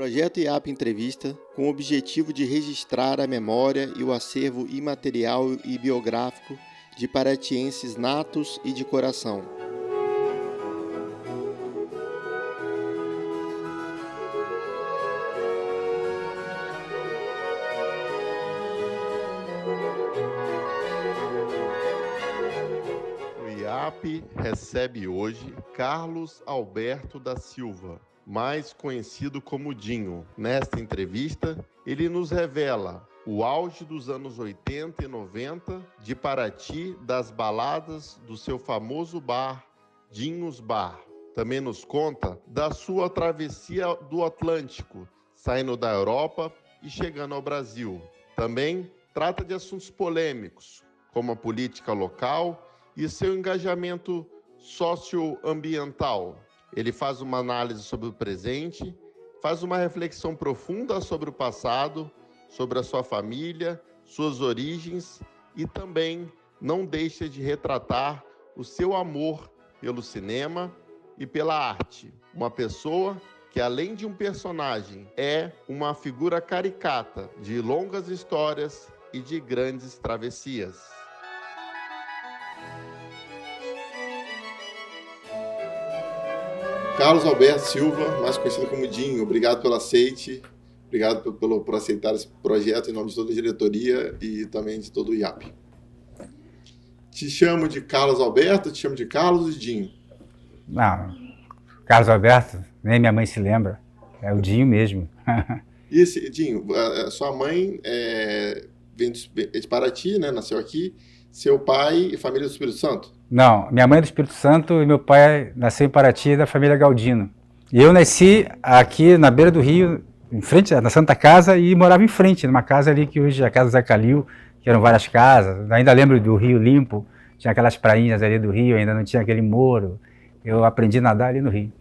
Projeto IAP Entrevista, com o objetivo de registrar a memória e o acervo imaterial e biográfico de paratienses natos e de coração. O IAP recebe hoje Carlos Alberto da Silva, mais conhecido como Dinho. Nesta entrevista, ele nos revela o auge dos anos 80 e 90 de Paraty, das baladas do seu famoso bar, Dinhos Bar. Também nos conta da sua travessia do Atlântico, saindo da Europa e chegando ao Brasil. Também trata de assuntos polêmicos, como a política local e seu engajamento socioambiental. Ele faz uma análise sobre o presente, faz uma reflexão profunda sobre o passado, sobre a sua família, suas origens e também não deixa de retratar o seu amor pelo cinema e pela arte. Uma pessoa que, além de um personagem, é uma figura caricata de longas histórias e de grandes travessias. Carlos Alberto Silva, mais conhecido como Dinho, obrigado pelo aceite, obrigado por aceitar esse projeto em nome de toda a diretoria e também de todo o IAP. Te chamo de Carlos Alberto, te chamo de Carlos e Dinho? Não, Carlos Alberto, nem minha mãe se lembra, é o Dinho mesmo. E esse, Dinho, sua mãe vem de Paraty, né? Nasceu aqui, seu pai e família do Espírito Santo? Não, minha mãe é do Espírito Santo e meu pai nasceu em Paraty, da família Galdino. E eu nasci aqui na beira do rio, em frente, na Santa Casa, e morava em frente, numa casa ali que hoje é a Casa Zé Calil, que eram várias casas. Ainda lembro do Rio Limpo, tinha aquelas prainhas ali do rio, ainda não tinha aquele muro. Eu aprendi a nadar ali no rio.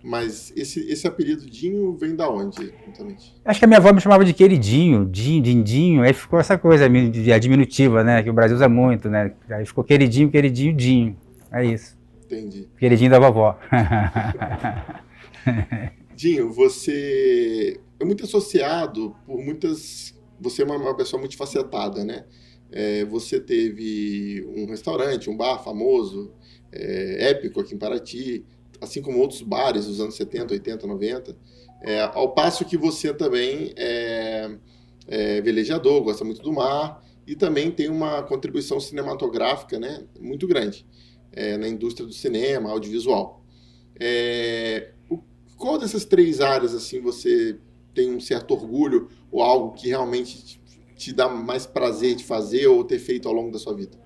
Mas esse apelido Dinho vem da onde, exatamente? Acho que a minha avó me chamava de queridinho, Dindinho, aí ficou essa coisa, a diminutiva, né, que o Brasil usa muito, né, aí ficou queridinho, Dinho, é isso. Entendi. Queridinho da vovó. Dinho, você é muito associado por muitas... Você é uma pessoa multifacetada, né? Você teve um restaurante, um bar famoso, épico aqui em Paraty, assim como outros bares dos anos 70, 80, 90, ao passo que você também é velejador, gosta muito do mar e também tem uma contribuição cinematográfica, né, muito grande na indústria do cinema, audiovisual. Qual dessas três áreas assim, você tem um certo orgulho ou algo que realmente te dá mais prazer de fazer ou ter feito ao longo da sua vida?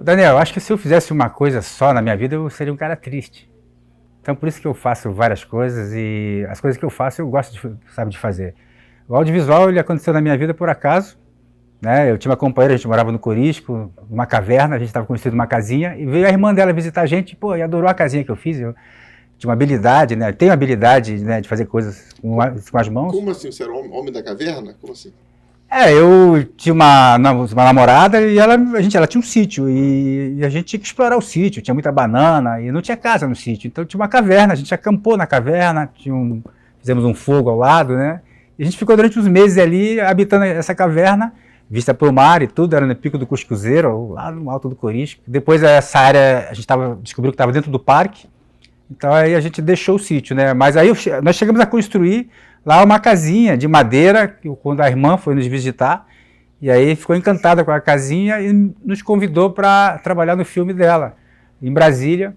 Daniel, acho que se eu fizesse uma coisa só na minha vida, eu seria um cara triste. Então, por isso que eu faço várias coisas e as coisas que eu faço eu gosto de fazer. O audiovisual ele aconteceu na minha vida por acaso, né? Eu tinha uma companheira, a gente morava no Corisco, numa caverna, a gente estava construindo uma casinha e veio a irmã dela visitar a gente, pô, e adorou a casinha que eu fiz. Eu tinha uma habilidade, né? Tenho habilidade, né, de fazer coisas com as mãos. Como assim? Você era homem da caverna? Como assim? Eu tinha uma namorada e ela tinha um sítio e a gente tinha que explorar o sítio, tinha muita banana e não tinha casa no sítio, então tinha uma caverna, a gente acampou na caverna, fizemos um fogo ao lado, né? E a gente ficou durante uns meses ali habitando essa caverna, vista para o mar e tudo, era no Pico do Cuscuzeiro, lá no alto do Corisco. Depois essa área a gente descobriu que estava dentro do parque, então aí a gente deixou o sítio, né? Mas aí nós chegamos a construir lá uma casinha de madeira, quando a irmã foi nos visitar, e aí ficou encantada com a casinha e nos convidou para trabalhar no filme dela. Em Brasília,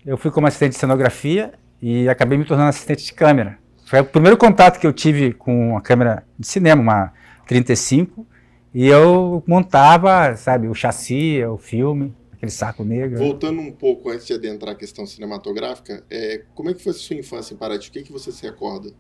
eu fui como assistente de cenografia e acabei me tornando assistente de câmera. Foi o primeiro contato que eu tive com a câmera de cinema, uma 35, e eu montava, sabe, o chassi, o filme, aquele saco negro. Voltando um pouco antes de adentrar a questão cinematográfica, como é que foi a sua infância em Paraty? O que você se recorda?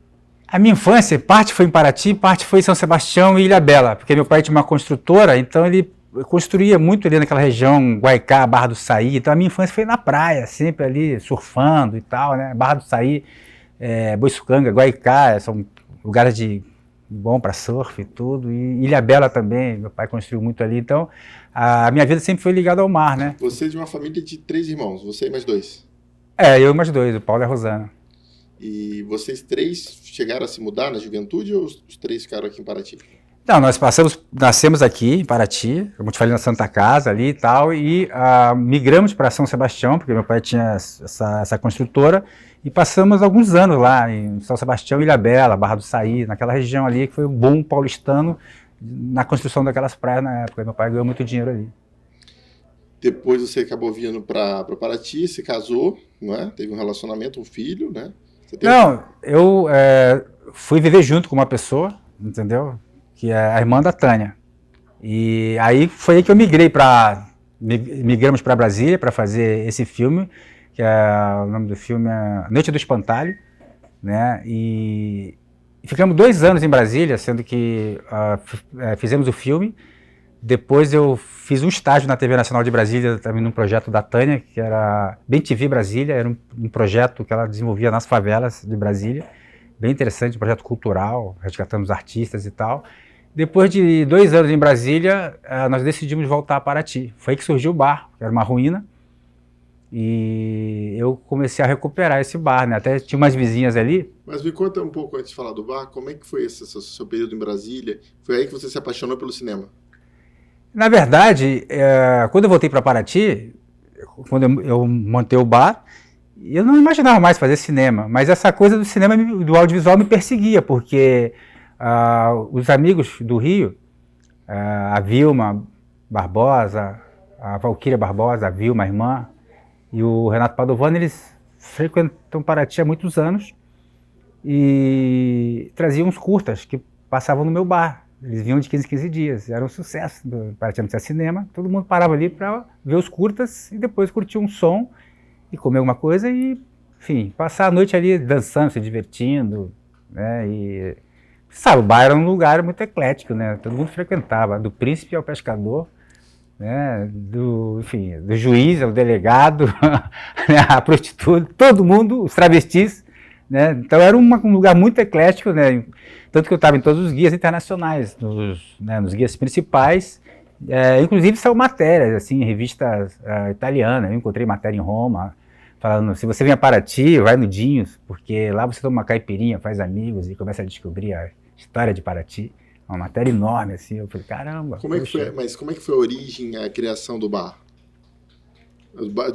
A minha infância, parte foi em Paraty, parte foi em São Sebastião e Ilhabela, porque meu pai tinha uma construtora, então ele construía muito ali naquela região, Guaicá, Barra do Saí, então a minha infância foi na praia, sempre ali surfando e tal, né? Barra do Saí, Boiçucanga, Guaicá, são lugares bom para surf e tudo, e Ilhabela também, meu pai construiu muito ali, então a minha vida sempre foi ligada ao mar, né? Você é de uma família de 3 irmãos, você e mais 2? Eu e mais 2, o Paulo e a Rosana. E vocês três chegaram a se mudar na juventude ou os três ficaram aqui em Paraty? Não, nós nascemos aqui em Paraty, como eu te falei, na Santa Casa ali e tal, e migramos para São Sebastião, porque meu pai tinha essa construtora, e passamos alguns anos lá em São Sebastião, Ilhabela, Barra do Saí, naquela região ali, que foi o boom paulistano na construção daquelas praias na época. Meu pai ganhou muito dinheiro ali. Depois você acabou vindo para Paraty, se casou, não é? Teve um relacionamento, um filho, né? Não, eu fui viver junto com uma pessoa, entendeu? Que é a irmã da Tânia. E aí foi aí que eu migramos para Brasília para fazer esse filme, que o nome do filme é Noite do Espantalho, né? E ficamos 2 anos em Brasília, sendo que fizemos o filme. Depois eu fiz um estágio na TV Nacional de Brasília, também num projeto da Tânia, que era Bem TV Brasília, era um projeto que ela desenvolvia nas favelas de Brasília, bem interessante, um projeto cultural, resgatamos artistas e tal. Depois de 2 anos em Brasília, nós decidimos voltar a Paraty. Foi aí que surgiu o bar, que era uma ruína, e eu comecei a recuperar esse bar, né? Até tinha umas vizinhas ali. Mas me conta um pouco, antes de falar do bar, como é que foi esse seu período em Brasília? Foi aí que você se apaixonou pelo cinema? Na verdade, quando eu voltei para Paraty, quando eu montei o bar, eu não imaginava mais fazer cinema, mas essa coisa do cinema, do audiovisual me perseguia, porque os amigos do Rio, a Vilma Barbosa, a Valquíria Barbosa, a Vilma, a irmã, e o Renato Padovani, eles frequentam Paraty há muitos anos e traziam uns curtas que passavam no meu bar. Eles vinham de 15 em 15 dias, era um sucesso. Paraty não tinha cinema, todo mundo parava ali para ver os curtas e depois curtir um som e comer alguma coisa e, enfim, passar a noite ali dançando, se divertindo, né? E, sabe, o bar era um lugar muito eclético, né? Todo mundo frequentava, do príncipe ao pescador, né? Enfim, do juiz ao delegado, né? A prostituta, todo mundo, os travestis, né? Então era um lugar muito eclético, né? Tanto que eu estava em todos os guias internacionais, nos guias principais, inclusive saiu matérias, assim, em revistas italianas. Eu encontrei matéria em Roma, falando, se você vem a Paraty, vai no Dinhos, porque lá você toma uma caipirinha, faz amigos e começa a descobrir a história de Paraty. Uma matéria enorme, assim, eu falei, caramba. Mas como é que foi a origem, a criação do bar?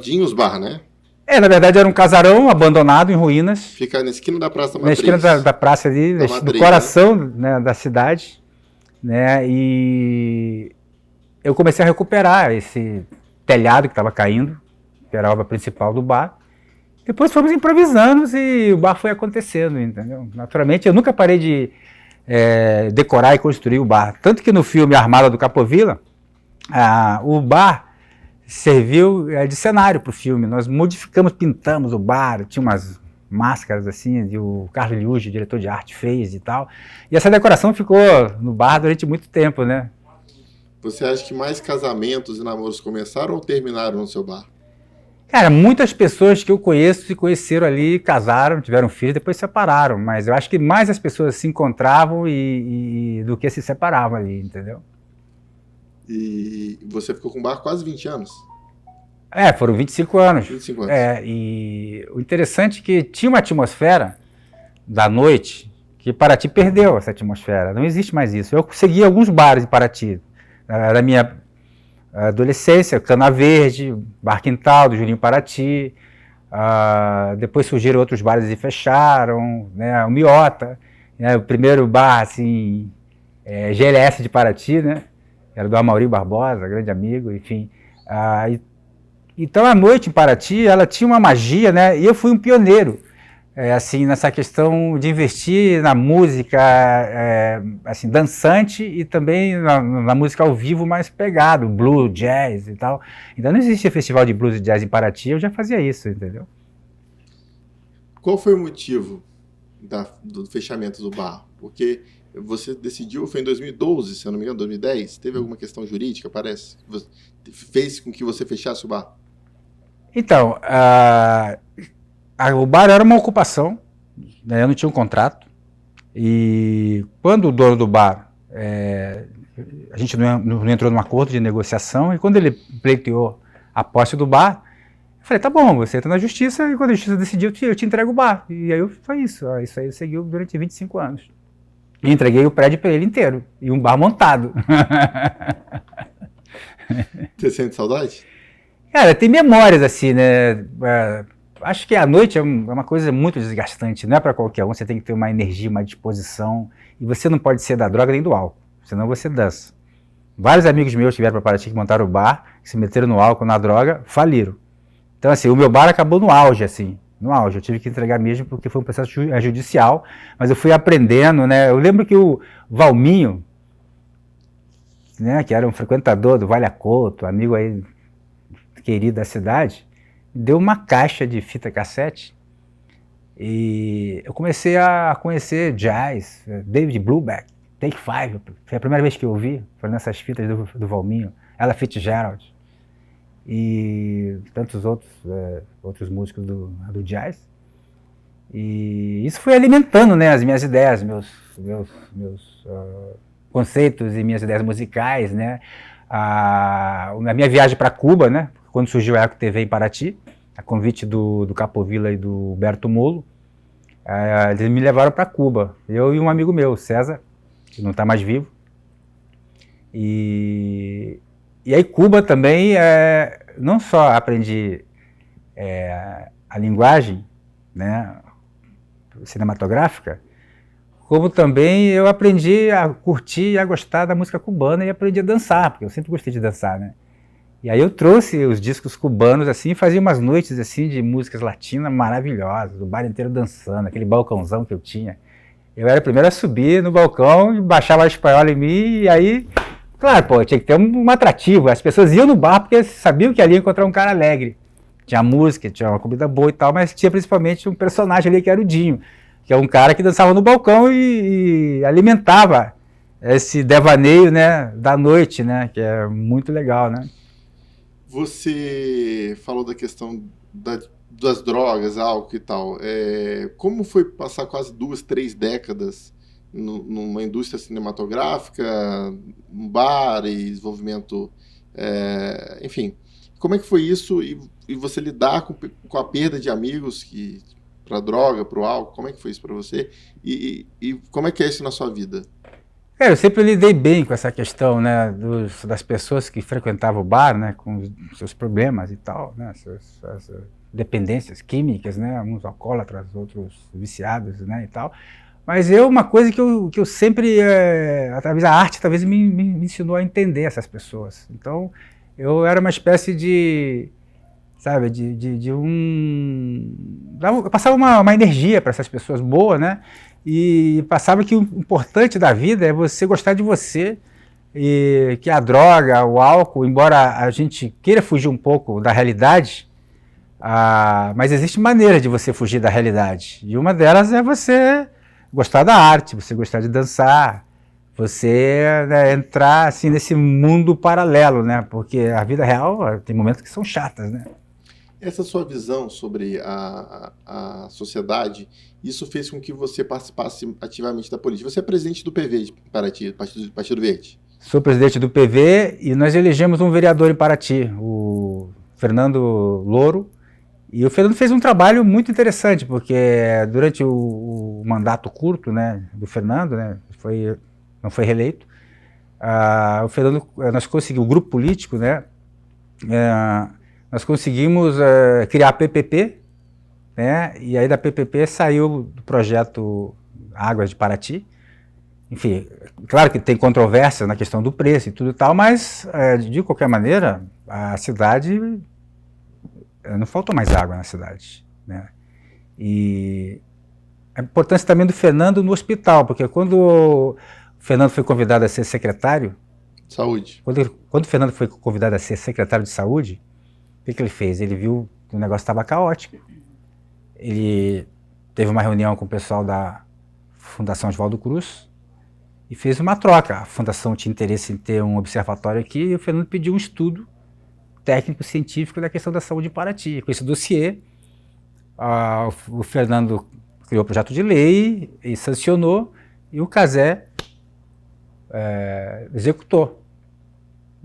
Dinhos Bar, né? Na verdade era um casarão abandonado em ruínas. Fica na esquina da Praça da Matriz. Na esquina da praça ali, no coração, né, da cidade, né? E eu comecei a recuperar esse telhado que estava caindo, que era a obra principal do bar. Depois fomos improvisando e o bar foi acontecendo, entendeu? Naturalmente, eu nunca parei de decorar e construir o bar. Tanto que no filme Armada do Capovilla, o bar serviu de cenário para o filme. Nós modificamos, pintamos o bar, tinha umas máscaras assim, e o Carlos Liuge, diretor de arte, fez e tal. E essa decoração ficou no bar durante muito tempo, né? Você acha que mais casamentos e namoros começaram ou terminaram no seu bar? Cara, muitas pessoas que eu conheço se conheceram ali, casaram, tiveram filhos, depois se separaram. Mas eu acho que mais as pessoas se encontravam do que se separavam ali, entendeu? E você ficou com o bar quase 20 anos? Foram 25 anos. 25 anos. E o interessante é que tinha uma atmosfera da noite que Paraty perdeu essa atmosfera. Não existe mais isso. Eu segui alguns bares em Paraty. Na minha adolescência, Cana Verde, Bar Quintal, do Julinho Paraty. Depois surgiram outros bares e fecharam, né? O Miota, né? O primeiro bar, assim, GLS de Paraty, né? Era do Amaury Barbosa, grande amigo, enfim. Então a noite em Paraty, ela tinha uma magia, né? E eu fui um pioneiro, assim, nessa questão de investir na música, assim, dançante e também na música ao vivo mais pegado, blues, jazz e tal. Então não existia festival de blues e jazz em Paraty, eu já fazia isso, entendeu? Qual foi o motivo do fechamento do bar? Porque você decidiu, foi em 2012, se eu não me engano, 2010? Teve alguma questão jurídica, parece? Fez com que você fechasse o bar? Então, o bar era uma ocupação, né? Eu não tinha um contrato. E quando o dono do bar, a gente não entrou num acordo de negociação, e quando ele pleiteou a posse do bar, falei, tá bom, você entra na justiça e quando a justiça decidir, eu te entrego o bar. E aí foi isso. Isso aí seguiu durante 25 anos. E entreguei o prédio para ele inteiro. E um bar montado. Você sente saudade? Cara, tem memórias assim, né? Acho que a noite é uma coisa muito desgastante. Não é para qualquer um. Você tem que ter uma energia, uma disposição. E você não pode ser da droga nem do álcool. Senão você dança. Vários amigos meus que vieram para Paraty, que montaram o bar, que se meteram no álcool, na droga, faliram. Então, assim, o meu bar acabou no auge, assim. No auge. Eu tive que entregar mesmo porque foi um processo judicial, mas eu fui aprendendo, né? Eu lembro que o Valminho, né, que era um frequentador do Vale Acordo, amigo aí querido da cidade, deu uma caixa de fita cassete e eu comecei a conhecer jazz, David Brubeck, Take Five, foi a primeira vez que eu ouvi, foi nessas fitas do Valminho, Ella Fitzgerald e tantos outros músicos do jazz. E isso foi alimentando, né, as minhas ideias, meus conceitos e minhas ideias musicais, né. A minha viagem para Cuba, né, quando surgiu a Eco TV em Paraty, a convite do Capovilla e do Humberto Molo, eles me levaram para Cuba, eu e um amigo meu, César, que não está mais vivo. E aí Cuba também, não só aprendi a linguagem, né, cinematográfica, como também eu aprendi a curtir e a gostar da música cubana e aprendi a dançar, porque eu sempre gostei de dançar, né. E aí eu trouxe os discos cubanos, assim, e fazia umas noites, assim, de músicas latinas maravilhosas, o bar inteiro dançando, aquele balcãozão que eu tinha. Eu era o primeiro a subir no balcão e baixava a espanhola em mim, e aí, claro, pô, tinha que ter um atrativo. As pessoas iam no bar porque sabiam que ali ia encontrar um cara alegre. Tinha música, tinha uma comida boa e tal, mas tinha principalmente um personagem ali que era o Dinho, que é um cara que dançava no balcão e alimentava esse devaneio, né, da noite, né, que é muito legal, né. Você falou da questão das drogas, álcool e tal. Como foi passar quase 2, 3 décadas numa indústria cinematográfica, um bar e desenvolvimento, enfim. Como é que foi isso e você lidar com a perda de amigos para a droga, para o álcool? Como é que foi isso para você? E como é que é isso na sua vida? Eu sempre lidei bem com essa questão, né, das pessoas que frequentavam o bar, né, com os seus problemas e tal, né, as dependências químicas, né, uns alcoólatras, outros viciados, né, e tal. Mas uma coisa que eu sempre, através da arte, talvez me ensinou a entender essas pessoas. Então, eu era uma espécie de, sabe, eu passava uma energia para essas pessoas boa, né, e passava que o importante da vida é você gostar de você, e que a droga, o álcool, embora a gente queira fugir um pouco da realidade, mas existe maneira de você fugir da realidade. E uma delas é você gostar da arte, você gostar de dançar, você, né, entrar assim, nesse mundo paralelo, né? Porque a vida real tem momentos que são chatas, né? Essa sua visão sobre a sociedade, isso fez com que você participasse ativamente da política. Você é presidente do PV de Paraty, Partido Verde. Sou presidente do PV e nós elegemos um vereador em Paraty, o Fernando Louro. E o Fernando fez um trabalho muito interessante, porque durante o mandato curto, né, do Fernando, né, não foi reeleito, o Fernando, nós conseguimos, o grupo político, né, nós conseguimos criar a PPP, né, e aí da PPP saiu do projeto Águas de Paraty. Enfim, claro que tem controvérsia na questão do preço e tudo e tal, mas de qualquer maneira a cidade, não faltou mais água na cidade, né? E a importância também do Fernando no hospital, porque quando o Fernando foi convidado a ser secretário, Saúde. Quando o Fernando foi convidado a ser secretário de saúde, o que ele fez? Ele viu que o negócio estava caótico. Ele teve uma reunião com o pessoal da Fundação Oswaldo Cruz e fez uma troca. A fundação tinha interesse em ter um observatório aqui e o Fernando pediu um estudo técnico-científico da questão da saúde em Paraty. Com esse dossiê, o Fernando criou o projeto de lei e sancionou, e o CASÉ executou.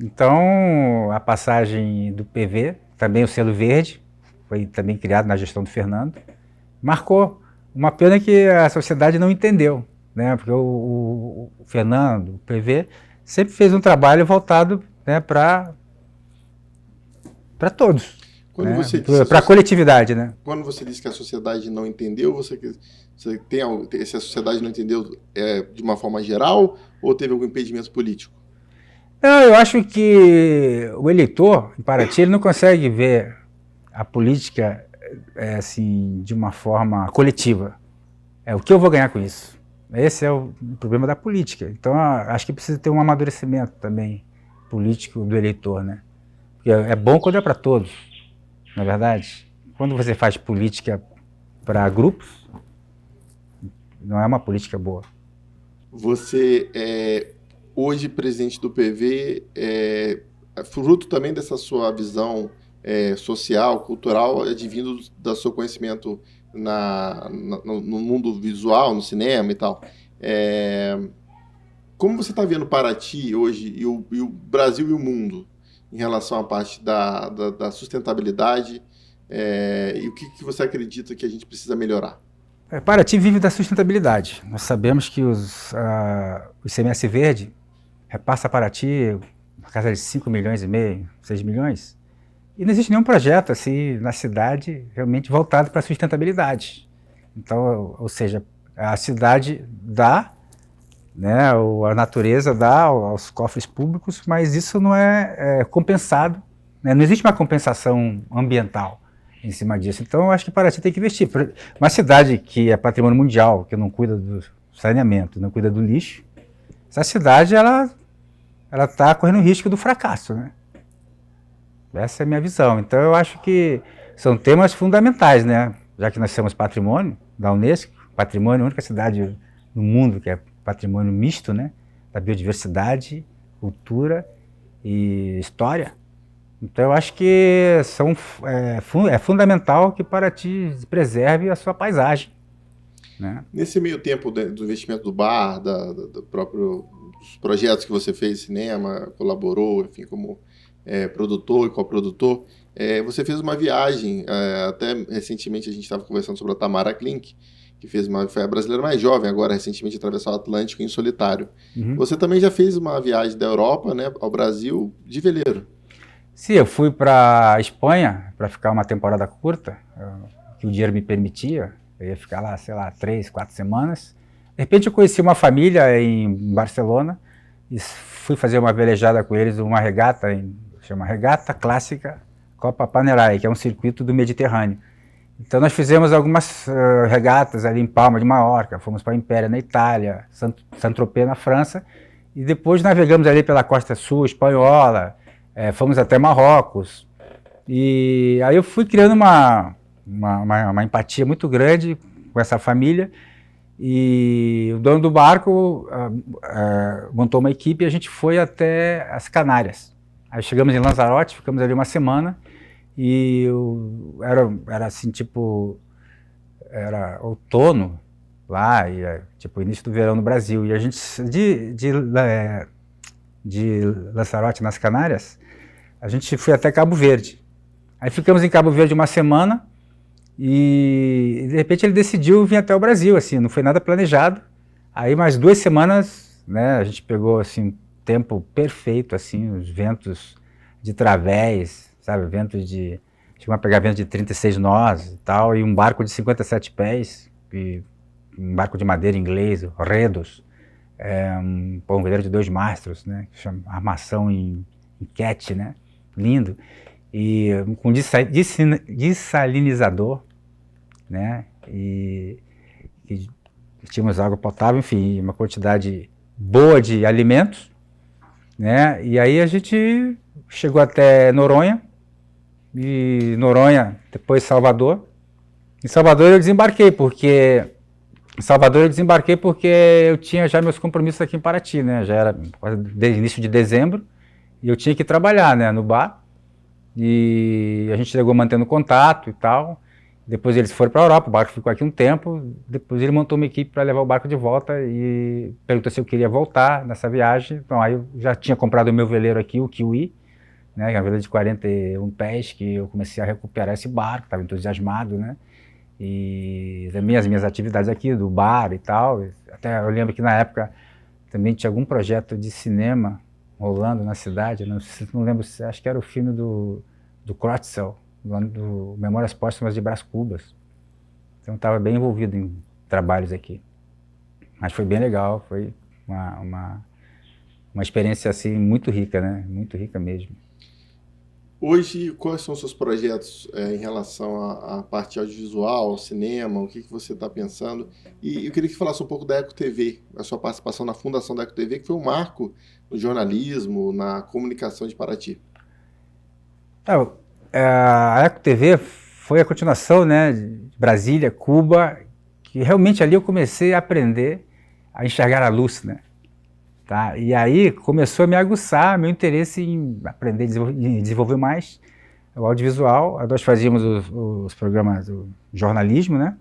Então, a passagem do PV, também o selo verde, foi também criado na gestão do Fernando, marcou. Uma pena que a sociedade não entendeu, né? Porque o Fernando, o PV, sempre fez um trabalho voltado, né, para todos, Quando né? você disse Para a coletividade, né? Quando você disse que a sociedade não entendeu, você tem se a sociedade não entendeu de uma forma geral ou teve algum impedimento político? Não, eu acho que o eleitor, em Paraty, ele não consegue ver a política assim, de uma forma coletiva. O que eu vou ganhar com isso? Esse é o problema da política. Então, acho que precisa ter um amadurecimento também político do eleitor, né? Porque é bom quando é para todos, não é verdade? Quando você faz política para grupos, não é uma política boa. Você é hoje presidente do PV, fruto também dessa sua visão social, cultural, advindo do seu conhecimento no mundo visual, no cinema e tal. Como você está vendo Paraty hoje e o Brasil e o mundo em relação à parte da sustentabilidade e o que você acredita que a gente precisa melhorar? Paraty vive da sustentabilidade. Nós sabemos que o ICMS verde repassa a Paraty na casa de 5 milhões e meio, 6 milhões. E não existe nenhum projeto assim na cidade realmente voltado para a sustentabilidade. Então, ou seja, a cidade dá, né, a natureza dá aos cofres públicos, mas isso não é compensado, né? Não existe uma compensação ambiental em cima disso. Então, eu acho que Paraty tem que investir. Uma cidade que é patrimônio mundial, que não cuida do saneamento, não cuida do lixo, essa cidade ela está correndo risco do fracasso, né? Essa é a minha visão. Então, eu acho que são temas fundamentais, né? Já que nós somos patrimônio da Unesco, patrimônio, a única cidade no mundo que é patrimônio misto, né? Da biodiversidade, cultura e história. Então, eu acho que é fundamental que Paraty preserve a sua paisagem, né? Nesse meio tempo do investimento do bar, dos projetos que você fez, cinema, colaborou, enfim, como produtor e coprodutor, você fez uma viagem, até recentemente a gente estava conversando sobre a Tamara Klink, que foi a brasileira mais jovem, agora recentemente atravessou o Atlântico em solitário. Uhum. Você também já fez uma viagem da Europa, né, ao Brasil de veleiro. Sim, eu fui para a Espanha para ficar uma temporada curta, que o dinheiro me permitia. Eu ia ficar lá, sei lá, 3, 4 semanas. De repente eu conheci uma família em Barcelona e fui fazer uma velejada com eles, uma regata, chama Regata Clássica Copa Panerai, que é um circuito do Mediterrâneo. Então nós fizemos algumas regatas ali em Palma de Mallorca, fomos para Impéria na Itália, Saint-Tropez na França, e depois navegamos ali pela costa sul espanhola, fomos até Marrocos. E aí eu fui criando uma empatia muito grande com essa família, e o dono do barco montou uma equipe e a gente foi até as Canárias. Aí chegamos em Lanzarote, ficamos ali uma semana, e era assim, tipo, era outono lá, e tipo início do verão no Brasil, e a gente de Lanzarote nas Canárias, a gente foi até Cabo Verde. Aí ficamos em Cabo Verde uma semana, e de repente ele decidiu vir até o Brasil, assim, não foi nada planejado. Aí mais 2 semanas, né, a gente pegou assim, tempo perfeito, assim, os ventos de través, sabe, chegou a pegar ventos de 36 nós e tal, e um barco de 57 pés, e um barco de madeira inglês, Redos, um veleiro de 2 mastros, né, que chama armação em cat, né, lindo, e com dessalinizador, né, e tínhamos água potável, enfim, uma quantidade boa de alimentos, né, e aí a gente chegou até Noronha, e Noronha, depois Salvador. Em Salvador eu desembarquei porque eu tinha já meus compromissos aqui em Paraty, né, já era desde início de dezembro, e eu tinha que trabalhar, né, no bar, e a gente chegou mantendo contato e tal. Depois eles foram para a Europa, o barco ficou aqui um tempo, depois ele montou uma equipe para levar o barco de volta e perguntou se eu queria voltar nessa viagem. Então aí eu já tinha comprado o meu veleiro aqui, o Kiwi, né, uma vila de 41 pés, que eu comecei a recuperar esse barco, estava entusiasmado, né, e também as minhas atividades aqui, do bar e tal. Até eu lembro que na época também tinha algum projeto de cinema rolando na cidade, não lembro, acho que era o filme do Crotzel, do Memórias Póstumas de Brás Cubas. Então estava bem envolvido em trabalhos aqui. Mas foi bem legal, foi uma experiência assim muito rica, né? Muito rica mesmo. Hoje, quais são os seus projetos em relação à parte audiovisual, ao cinema? O que você está pensando? E eu queria que você falasse um pouco da Eco TV, a sua participação na fundação da Eco TV, que foi um marco no jornalismo, na comunicação de Paraty. A Eco TV foi a continuação, né, de Brasília, Cuba, que realmente ali eu comecei a aprender a enxergar a luz, né? Tá? E aí começou a me aguçar meu interesse em aprender e desenvolver mais o audiovisual. Nós fazíamos os programas do jornalismo, né?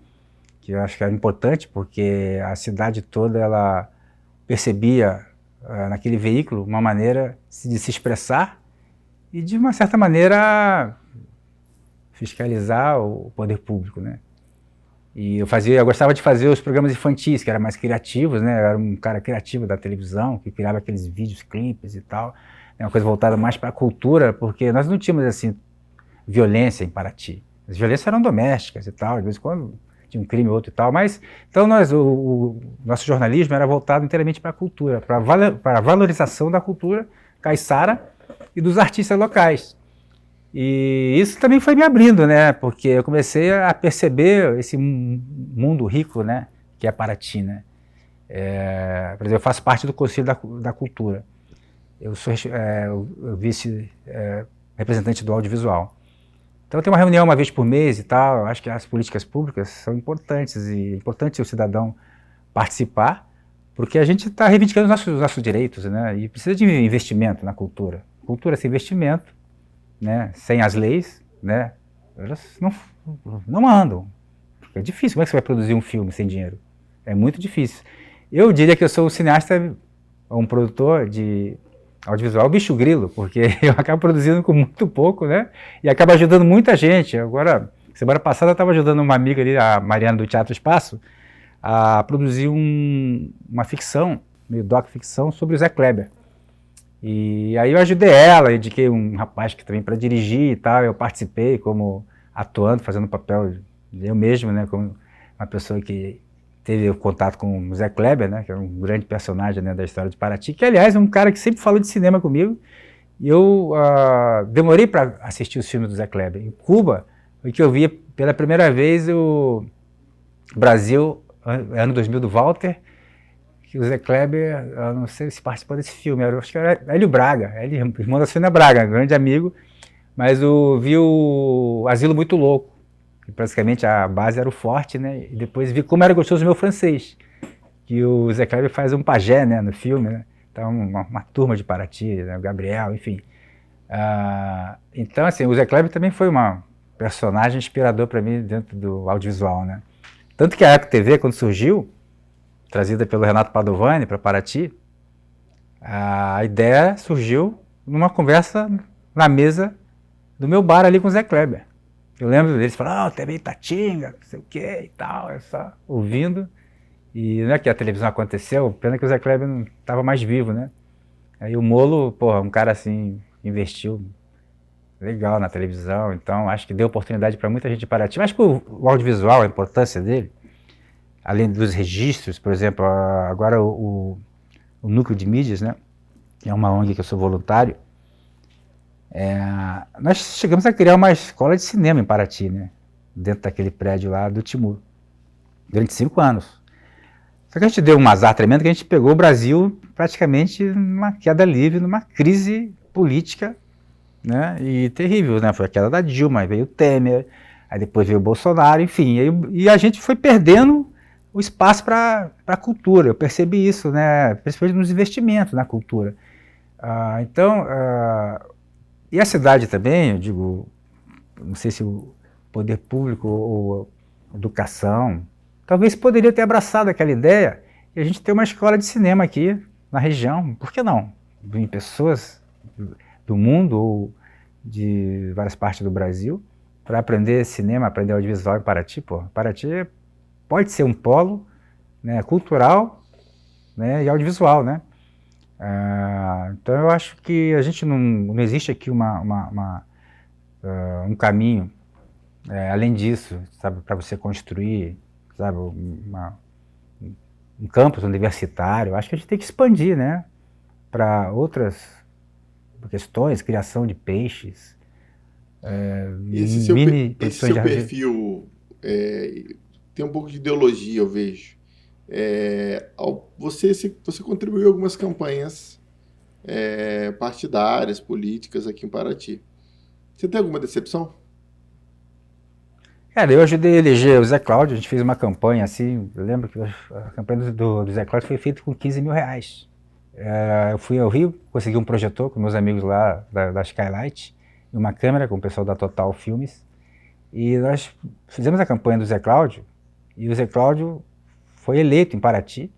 Que eu acho que era importante, porque a cidade toda ela percebia naquele veículo uma maneira de se expressar e, de uma certa maneira, fiscalizar o poder público, né? E eu gostava de fazer os programas infantis, que eram mais criativos, né? Eu era um cara criativo da televisão, que criava aqueles vídeos, clipes e tal. É uma coisa voltada mais para a cultura, porque nós não tínhamos, assim, violência em Paraty. As violências eram domésticas e tal, de vez em quando tinha um crime ou outro e tal, mas então o nosso jornalismo era voltado inteiramente para a cultura, para a valorização da cultura caiçara e dos artistas locais. E isso também foi me abrindo, né? Porque eu comecei a perceber esse mundo rico, né? Que é Paraty, né? Por exemplo, eu faço parte do Conselho da Cultura. Eu sou vice-representante do audiovisual. Então tem uma reunião uma vez por mês e tal. Eu acho que as políticas públicas são importantes, e é importante o cidadão participar, porque a gente está reivindicando os nossos direitos, né? E precisa de investimento na cultura. Cultura sem investimento, né, sem as leis, né, elas não andam. É difícil. Como é que você vai produzir um filme sem dinheiro? É muito difícil. Eu diria que eu sou um cineasta, um produtor de audiovisual bicho grilo, porque eu acabo produzindo com muito pouco, né, e acabo ajudando muita gente. Agora, semana passada eu estava ajudando uma amiga ali, a Mariana do Teatro Espaço, a produzir uma ficção, meio doc-ficção, sobre o Zé Kleber. E aí eu ajudei ela, indiquei um rapaz que também para dirigir e tal, eu participei como atuando, fazendo papel eu mesmo, né, como uma pessoa que teve contato com o Zé Kleber, né, que é um grande personagem, né, da história de Paraty, que aliás é um cara que sempre falou de cinema comigo, e eu demorei para assistir os filmes do Zé Kleber. Em Cuba, foi que eu vi pela primeira vez o Brasil, ano 2000 do Walter, que o Zé Kleber, eu não sei se participou desse filme, acho que era Hélio Braga, irmão da Sônia Braga, grande amigo, mas vi o Asilo Muito Louco, que praticamente a base era o forte, né, e depois vi Como Era Gostoso o Meu Francês, que o Zé Kleber faz um pajé, né, no filme, né, então uma turma de Paraty, né, o Gabriel, enfim. Então, assim, o Zé Kleber também foi uma personagem inspirador para mim dentro do audiovisual, né. Tanto que a Eco TV, quando surgiu, trazida pelo Renato Padovani para Paraty, a ideia surgiu numa conversa na mesa do meu bar ali com o Zé Kleber. Eu lembro deles falando, TV Itatinga, não sei o que e tal, eu só ouvindo. E não é que a televisão aconteceu, pena que o Zé Kleber não estava mais vivo, né? Aí o Molo, porra, um cara assim, investiu legal na televisão, então acho que deu oportunidade para muita gente de Paraty. Mas o audiovisual, a importância dele, além dos registros, por exemplo, agora o Núcleo de Mídias, né, que é uma ONG que eu sou voluntário, nós chegamos a criar uma escola de cinema em Paraty, né, dentro daquele prédio lá do Timur, durante 5 anos. Só que a gente deu um azar tremendo, que a gente pegou o Brasil praticamente numa queda livre, numa crise política, né, e terrível, né, foi a queda da Dilma, aí veio o Temer, aí depois veio o Bolsonaro, enfim, e a gente foi perdendo o espaço para a cultura. Eu percebi isso, né, principalmente nos investimentos na cultura. E a cidade também, eu digo, não sei se o poder público ou educação, talvez poderia ter abraçado aquela ideia e a gente ter uma escola de cinema aqui na região. Por que não? Vêm pessoas do mundo ou de várias partes do Brasil para aprender cinema, aprender audiovisual em Paraty. Pô, Paraty pode ser um polo, né, cultural, né, e audiovisual, né? Então eu acho que a gente não existe aqui um caminho além disso, sabe, para você construir, sabe, um campus universitário. Acho que a gente tem que expandir, né, para outras questões, criação de peixes, Esse seu, mini esse produções seu de perfil tem um pouco de ideologia, eu vejo. Você contribuiu em algumas campanhas partidárias, políticas aqui em Paraty. Você tem alguma decepção? Cara, eu ajudei a eleger o Zé Cláudio, a gente fez uma campanha assim, eu lembro que a campanha do Zé Cláudio foi feita com R$ 15.000. Eu fui ao Rio, consegui um projetor com meus amigos lá da Skylight, e uma câmera com o pessoal da Total Filmes, e nós fizemos a campanha do Zé Cláudio, e o Zé Cláudio foi eleito em Paraty.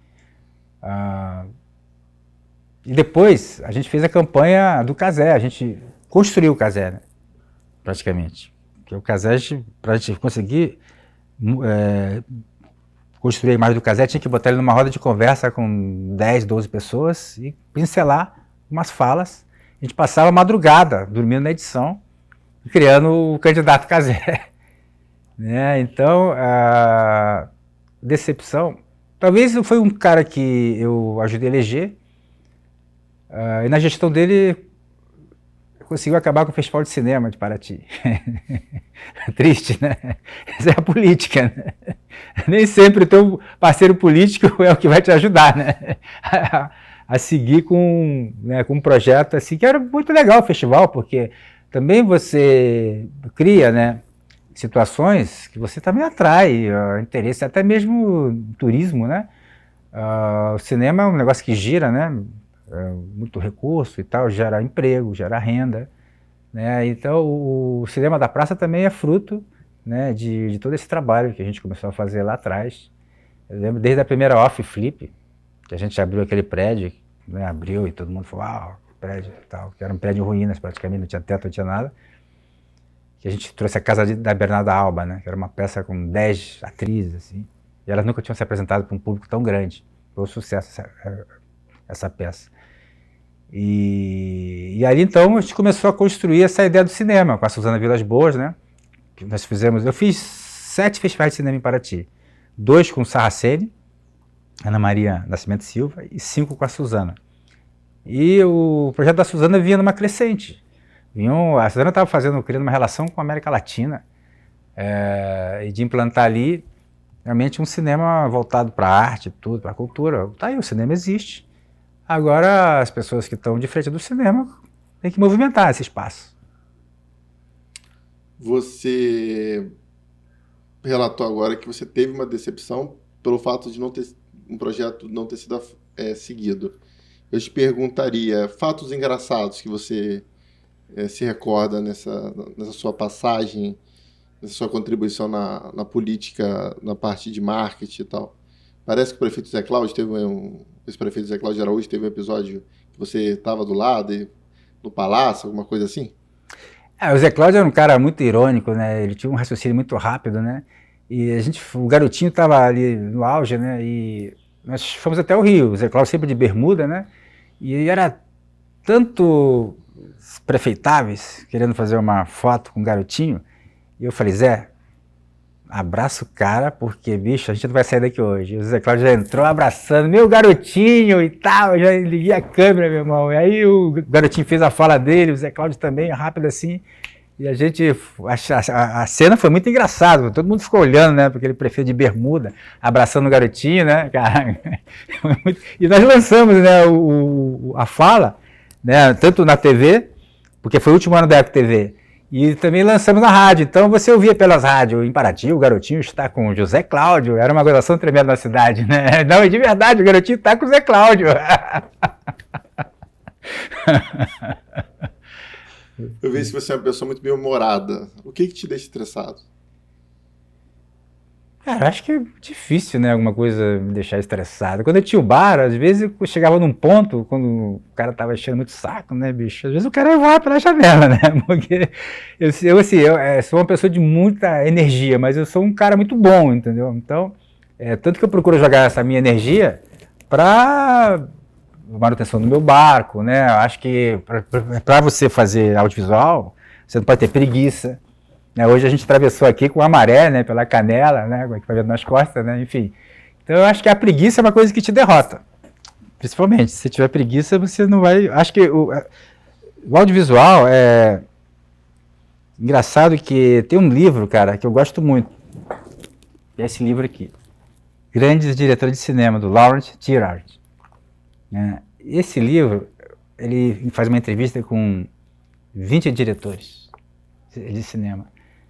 E depois a gente fez a campanha do Cazé, a gente construiu o Cazé, né, praticamente. Porque o Cazé, para a gente conseguir construir a imagem do Cazé, tinha que botar ele numa roda de conversa com 10, 12 pessoas e pincelar umas falas. A gente passava a madrugada dormindo na edição, criando o candidato Cazé. Né? Então, a decepção, talvez foi um cara que eu ajudei a eleger, e na gestão dele conseguiu acabar com o Festival de Cinema de Paraty. Triste, né? Essa é a política, né? Nem sempre o teu parceiro político é o que vai te ajudar, né? A seguir com um projeto assim, que era muito legal o festival, porque também você cria, né, situações que você também atrai interesse, até mesmo turismo, né? O cinema é um negócio que gira, né? Muito recurso e tal, gera emprego, gera renda, né? Então o cinema da praça também é fruto, né, de todo esse trabalho que a gente começou a fazer lá atrás. Eu lembro desde a primeira Off Flip, que a gente abriu aquele prédio, né, abriu e todo mundo falou, uau, prédio e tal, que era um prédio em ruínas praticamente, não tinha teto, não tinha nada, que a gente trouxe a Casa da Bernarda Alba, né, que era uma peça com 10 atrizes, assim, e elas nunca tinham se apresentado para um público tão grande. Foi um sucesso essa peça. E ali então a gente começou a construir essa ideia do cinema com a Suzana Vilas Boas, né? Que nós fizemos. Eu fiz 7 festivais de cinema em Paraty, 2 com Sarraceni, Ana Maria Nascimento Silva, e 5 com a Suzana. E o projeto da Suzana vinha numa crescente. A Suzana estava criando uma relação com a América Latina, e de implantar ali realmente um cinema voltado para a arte, tudo, para a cultura. Tá aí, o cinema existe. Agora, as pessoas que estão de frente do cinema têm que movimentar esse espaço. Você relatou agora que você teve uma decepção pelo fato de um projeto não ter sido seguido. Eu te perguntaria, fatos engraçados que você se recorda nessa sua passagem, nessa sua contribuição na política, na parte de marketing e tal. Parece que o prefeito Zé Cláudio esse prefeito Zé Cláudio Araújo teve um episódio que você estava do lado, no palácio, alguma coisa assim? O Zé Cláudio era um cara muito irônico, né? Ele tinha um raciocínio muito rápido, né? E o garotinho estava ali no auge, né? E nós fomos até o Rio, o Zé Cláudio sempre de bermuda, né? E era tanto prefeitáveis querendo fazer uma foto com o garotinho, e eu falei, Zé, abraça o cara, porque, bicho, a gente não vai sair daqui hoje. O Zé Cláudio já entrou abraçando, meu garotinho e tal, eu já liguei a câmera, meu irmão. E aí o garotinho fez a fala dele, o Zé Cláudio também, rápido assim. E a gente, a cena foi muito engraçada, todo mundo ficou olhando, né, porque ele prefere de bermuda, abraçando o garotinho, né, cara. E nós lançamos, né, a fala, né, tanto na TV, porque foi o último ano da Eco TV, e também lançamos na rádio. Então você ouvia pelas rádios, em Paraty, o garotinho está com o José Cláudio, era uma gozação tremenda na cidade, né? Não, de verdade, o garotinho está com o Zé Cláudio. Eu vejo que você é uma pessoa muito bem-humorada. O que te deixa estressado? Cara, acho que é difícil, né? Alguma coisa me deixar estressado. Quando eu tinha o bar, às vezes eu chegava num ponto, quando o cara tava enchendo muito saco, né, bicho? Às vezes o cara ia voar pela janela, né? Porque eu sou uma pessoa de muita energia, mas eu sou um cara muito bom, entendeu? Então, tanto que eu procuro jogar essa minha energia pra manutenção do meu barco, né? Eu acho que para você fazer audiovisual, você não pode ter preguiça. Né? Hoje a gente atravessou aqui com a maré, né, pela canela, né, com o equipamento nas costas, né, enfim. Então eu acho que a preguiça é uma coisa que te derrota. Principalmente, se tiver preguiça, você não vai... Acho que o audiovisual é engraçado que tem um livro, cara, que eu gosto muito. É esse livro aqui. Grandes Diretores de Cinema, do Lawrence Tirard. Esse livro, ele faz uma entrevista com 20 diretores de cinema.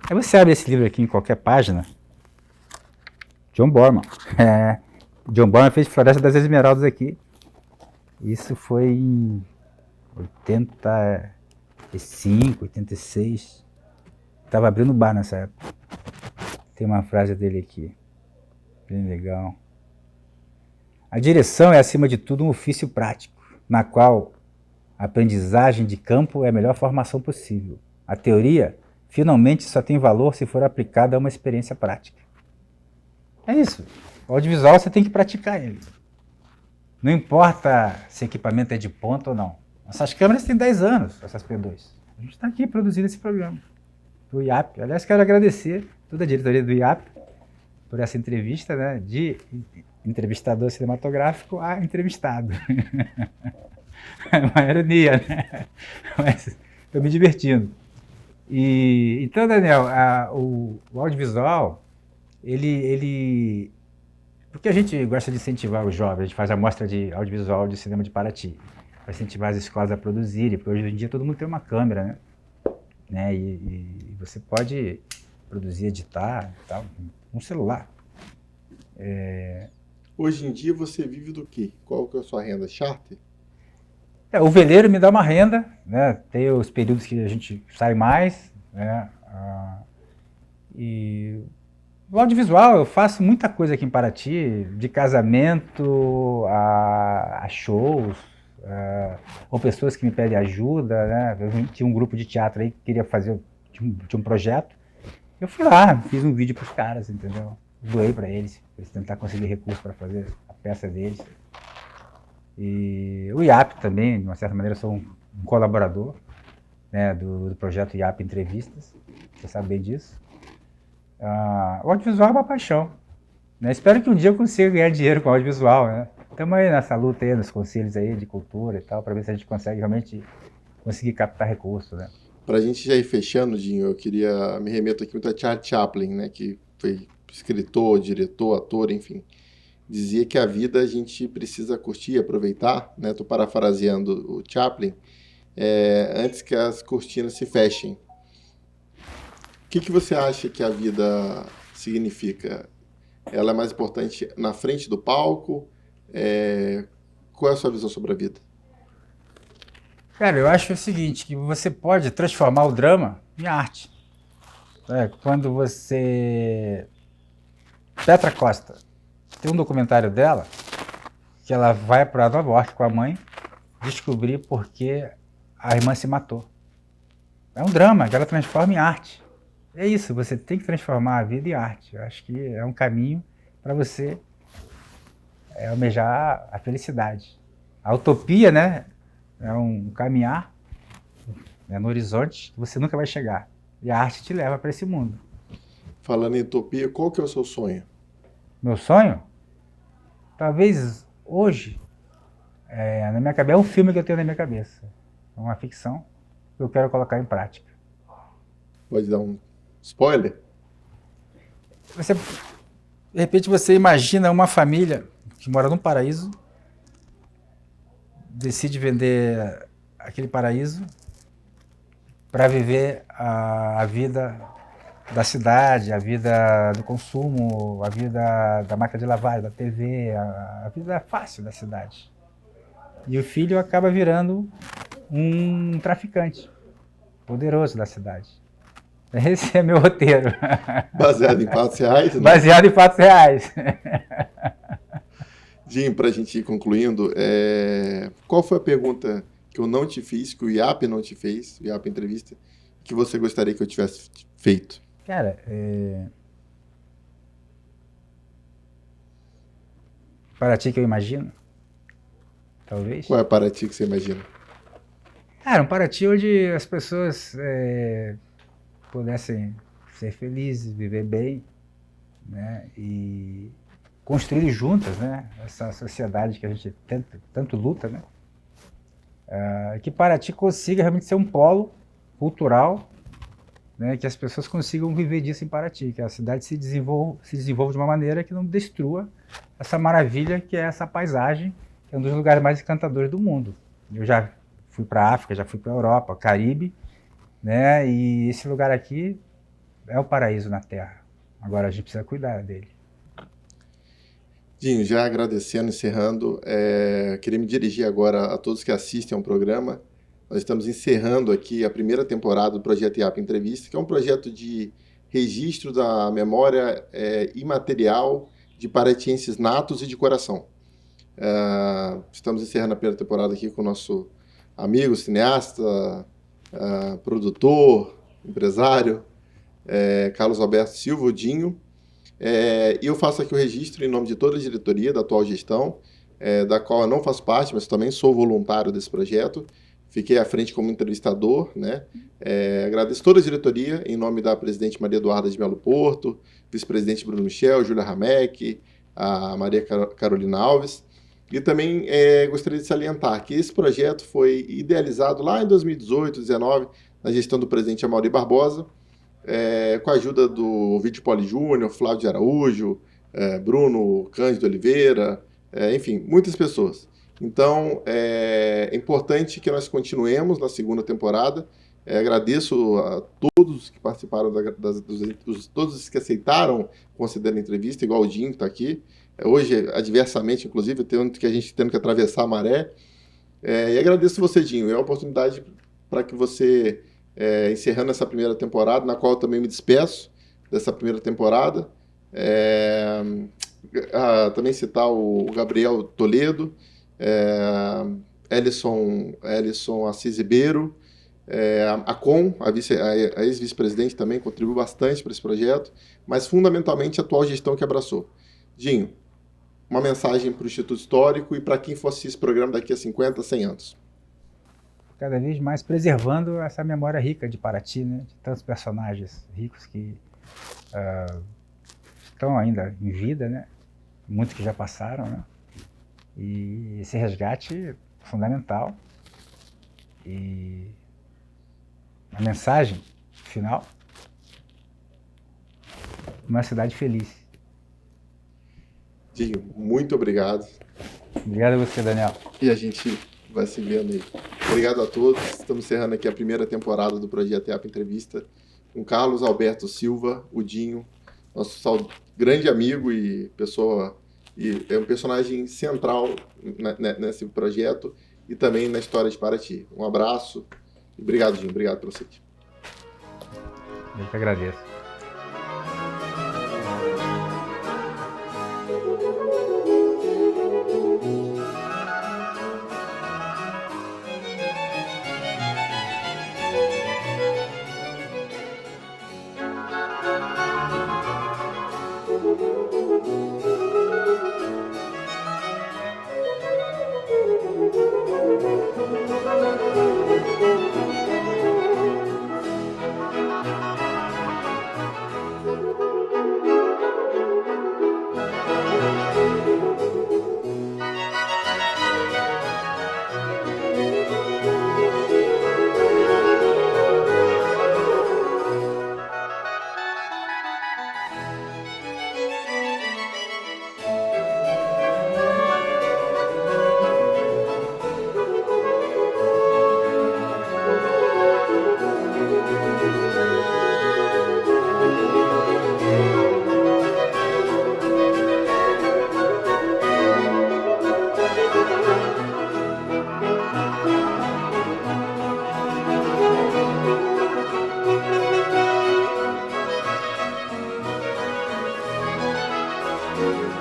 Aí você abre esse livro aqui em qualquer página. John Borman. John Borman fez Floresta das Esmeraldas aqui. Isso foi em 85, 86. Estava abrindo bar nessa época. Tem uma frase dele aqui. Bem legal. A direção é, acima de tudo, um ofício prático, na qual a aprendizagem de campo é a melhor formação possível. A teoria finalmente só tem valor se for aplicada a uma experiência prática. É isso. O audiovisual você tem que praticar ele. Não importa se o equipamento é de ponta ou não. Essas câmeras têm 10 anos, essas P2. A gente está aqui produzindo esse programa, do IAP. Aliás, quero agradecer toda a diretoria do IAP por essa entrevista, né, de entrevistador cinematográfico a entrevistado. É uma ironia, né? Mas estou me divertindo. Então, Daniel, o audiovisual, porque a gente gosta de incentivar os jovens, a gente faz a mostra de audiovisual de cinema de Paraty, para incentivar as escolas a produzirem, porque hoje em dia todo mundo tem uma câmera, né? E você pode produzir, editar e tal, com um celular. Hoje em dia você vive do quê? Qual que é a sua renda? Charter? O veleiro me dá uma renda, né? Tem os períodos que a gente sai mais, né? E o audiovisual, eu faço muita coisa aqui em Paraty, de casamento a shows, ou pessoas que me pedem ajuda, né? Eu tinha um grupo de teatro aí que queria fazer, tinha um projeto, eu fui lá, fiz um vídeo para os caras, entendeu? Doei para eles tentar conseguir recurso para fazer a peça deles. E o IAP também, de uma certa maneira, eu sou um colaborador, né, do projeto IAP Entrevistas, você sabe bem disso. O audiovisual é uma paixão, né? Espero que um dia eu consiga ganhar dinheiro com o audiovisual, né? Estamos aí nessa luta aí, nos conselhos aí de cultura e tal, para ver se a gente consegue realmente conseguir captar recursos, né? Para a gente já ir fechando, Dinho, eu queria me remeto aqui muito a Charlie Chaplin, né, que foi escritor, diretor, ator, enfim. Dizia que a vida a gente precisa curtir, aproveitar, né? Estou parafraseando o Chaplin, antes que as cortinas se fechem. O que você acha que a vida significa? Ela é mais importante na frente do palco? Qual é a sua visão sobre a vida? Cara, eu acho o seguinte, que você pode transformar o drama em arte. Quando você... Petra Costa, tem um documentário dela que ela vai para Nova York com a mãe descobrir por que a irmã se matou. É um drama que ela transforma em arte. É isso, você tem que transformar a vida em arte. Eu acho que é um caminho para você almejar a felicidade. A utopia, né, é um caminhar, né, no horizonte que você nunca vai chegar. E a arte te leva para esse mundo. Falando em utopia, qual que é o seu sonho? Meu sonho? Talvez hoje, na minha cabeça, é um filme que eu tenho na minha cabeça. É uma ficção que eu quero colocar em prática. Pode dar um spoiler? De repente você imagina uma família que mora num paraíso, decide vender aquele paraíso para viver a vida da cidade, a vida do consumo, a vida da máquina de lavar, da TV, a vida fácil da cidade. E o filho acaba virando um traficante poderoso da cidade. Esse é meu roteiro. Baseado em fatos reais? Né? Baseado em fatos reais. Dinho, para a gente ir concluindo, qual foi a pergunta que eu não te fiz, que o IAP não te fez, o IAP Entrevista, que você gostaria que eu tivesse feito? Cara, Paraty que eu imagino, talvez. Qual é Paraty que você imagina? Cara, um Paraty onde as pessoas pudessem ser felizes, viver bem, né? E construir juntas, né? Essa sociedade que a gente tanto luta, né? Que Paraty consiga realmente ser um polo cultural, né? Que as pessoas consigam viver disso em Paraty, que a cidade se desenvolva de uma maneira que não destrua essa maravilha que é essa paisagem, que é um dos lugares mais encantadores do mundo. Eu já fui para a África, já fui para a Europa, Caribe, né? E esse lugar aqui é o paraíso na Terra. Agora a gente precisa cuidar dele. Dinho, já agradecendo, encerrando, queria me dirigir agora a todos que assistem ao programa. Nós estamos encerrando aqui a primeira temporada do Projeto IAP Entrevista, que é um projeto de registro da memória imaterial de paratienses natos e de coração. Estamos encerrando a primeira temporada aqui com o nosso amigo, cineasta, produtor, empresário, Carlos Alberto Silva, o Dinho. E eu faço aqui o registro em nome de toda a diretoria da atual gestão, da qual eu não faço parte, mas também sou voluntário desse projeto. Fiquei à frente como entrevistador, né? Agradeço toda a diretoria, em nome da presidente Maria Eduarda de Melo Porto, vice-presidente Bruno Michel, Júlia Ramek, a Maria Carolina Alves. E também gostaria de salientar que esse projeto foi idealizado lá em 2018, 2019, na gestão do presidente Amaury Barbosa, com a ajuda do Vídeo Poli Júnior, Flávio de Araújo, Bruno Cândido Oliveira, enfim, muitas pessoas. Então, é importante que nós continuemos na segunda temporada. Agradeço a todos que participaram, todos os que aceitaram conceder a entrevista, igual o Dinho que está aqui. Hoje, adversamente, inclusive, a gente tendo que atravessar a maré. E agradeço você, Dinho. É uma oportunidade para que você, encerrando essa primeira temporada, na qual eu também me despeço dessa primeira temporada. Também citar o Gabriel Toledo, Ellison Assis Ribeiro, a ex-vice-presidente também contribuiu bastante para esse projeto, mas fundamentalmente a atual gestão que abraçou. Dinho, uma mensagem para o Instituto Histórico e para quem for assistir esse programa daqui a 50, 100 anos. Cada vez mais preservando essa memória rica de Paraty, né? De tantos personagens ricos que estão ainda em vida, né? Muitos que já passaram, né? E esse resgate é fundamental. E a mensagem final: uma cidade feliz. Dinho, muito obrigado. Obrigado a você, Daniel. E a gente vai se vendo aí. Obrigado a todos. Estamos encerrando aqui a primeira temporada do Projeto IAP Entrevista com Carlos Alberto Silva, o Dinho, nosso grande amigo e pessoa, e é um personagem central nesse projeto e também na história de Paraty. Um abraço e obrigado, Dinho. Obrigado pelo sítio. Eu que agradeço. Obrigado.